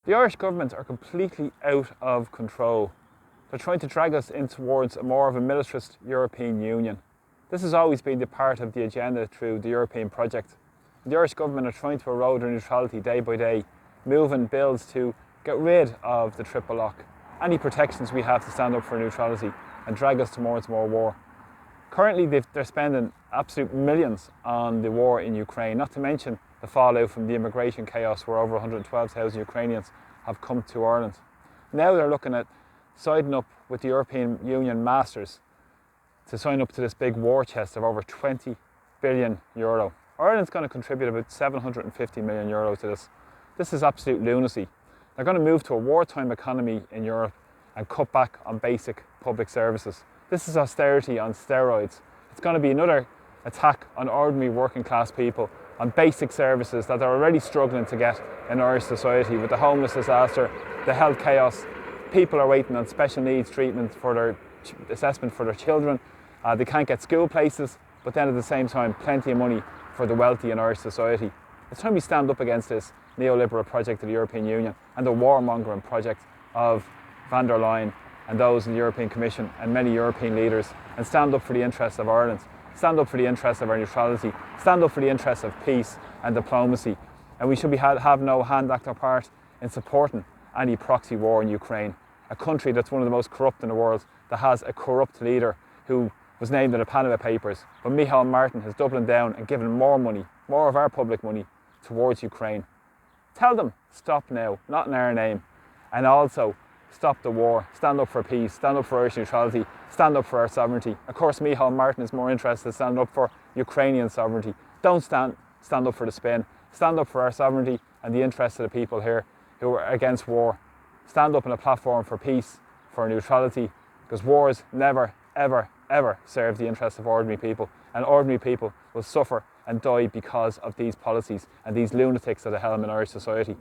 The Irish government are completely out of control. They're trying to drag us in towards more of a militarist European Union. This has always been the part of the agenda through the European project. The Irish government are trying to erode our neutrality day by day, moving bills to get rid of the triple lock, any protections we have to stand up for neutrality, and drag us towards more war. Currently, they're spending absolute millions on the war in Ukraine, not to mention the fallout from the immigration chaos where over 112,000 Ukrainians have come to Ireland. Now they're looking at siding up with the European Union masters to sign up to this big war chest of over 20 billion euro. Ireland's going to contribute about 750 million euro to this. This is absolute lunacy. They're going to move to a wartime economy in Europe and cut back on basic public services. This is austerity on steroids. It's going to be another attack on ordinary working class people, on basic services that they're already struggling to get in Irish society with the homeless disaster, the health chaos. People are waiting on special needs treatment for their assessment for their children. They can't get school places, but then at the same time, plenty of money for the wealthy in Irish society. It's time we stand up against this neoliberal project of the European Union and the warmongering project of van der Leyen and those in the European Commission and many European leaders, and stand up for the interests of Ireland, stand up for the interests of our neutrality, stand up for the interests of peace and diplomacy. And we should have no hand act or part in supporting any proxy war in Ukraine, a country that's one of the most corrupt in the world, that has a corrupt leader who was named in the Panama Papers. But Micheál Martin has doubled down and given more money, more of our public money, towards Ukraine. Tell them, stop now, not in our name. And also, stop the war, stand up for peace, stand up for Irish neutrality, stand up for our sovereignty. Of course, Micheál Martin is more interested in standing up for Ukrainian sovereignty. Don't stand up for the spin. Stand up for our sovereignty and the interests of the people here who are against war. Stand up on a platform for peace, for neutrality, because wars never, ever, ever serve the interests of ordinary people, and ordinary people will suffer and die because of these policies and these lunatics at the helm in Irish society.